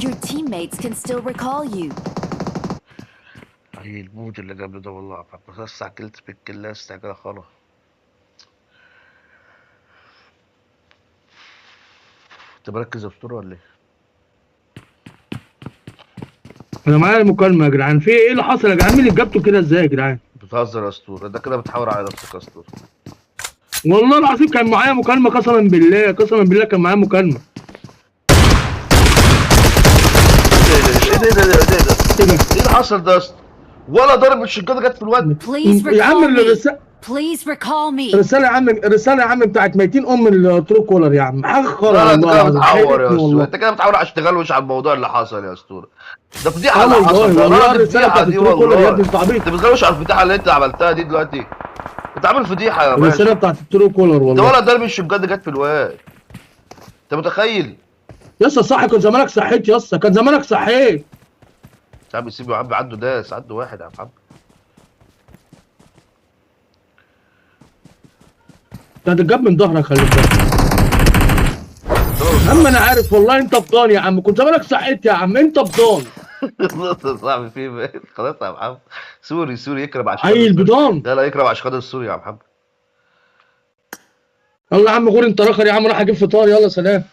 Your teammates can still recall you. هي الموت اللي قبل ده والله بس استعجلت بالكلة استعجالة خلاص. انت مركز يا اسطورة ولا ايه؟ انا معايا مكالمه يا جدعان، في ايه اللي حصل يا جدعان؟ مين اللي جابته كده ازاي يا جدعان؟ بتهزر يا اسطورة، ده كده بتحاور على نفسك يا اسطورة. والله العظيم كان معايا مكالمه، قسما بالله قسما بالله كان معايا مكالمه. ايه ده ايه ده ايه ده ايه ده ايه ده؟ ايه ده؟ ايه اللي حصل ده يا اسطى؟ ولا ضرب الشجاعة جت في الواد. Please يا عم recall me. الرساله، Please recall me. رساله يا عم، رساله يا عم بتاعت ميتين ام الترو كولر يا عم، حاجه خرا لا انت والله كده العظيم، بتحور يا حيرتني اسطورة، والله. انت كده بتحاول عشان تغلوش على الموضوع اللي حصل يا اسطورة. ده فضيحة اه اللي والله حصل ده، والله لا دي الرساله فضيحة بتاعت دي الترو كولر يا والله. ابني، انت عبيط. انت بتغلوش على الفضيحة اللي انت عملتها دي دلوقتي. انت عامل فضيحة يا الرساله باشا. بتاعت الترو كولر ده والله. ولا ضرب الشجاعة جت في الواد. انت متخيل؟ يا اسطى صح، كان زمانك صحيت يا اسطى، كان زمانك صحيت. يا عم سيبه يا عم، عنده داس، عنده واحد يا عم. ده هتتجاب من ظهرك، خلي بالك. يا عم انا عارف والله انت بضان يا عم، كنت زمانك صحيت يا عم، انت بضان. صعب فيه بقى. خلاص يا محمد. سوري سوري، يكرم عشان خاطر عيل السوري. بضان. لا لا، يكرم عشان خاطر السوري يا محمد. يلا يا عم غور انت راخر يا عم، راح اجيب فطار، يلا سلام.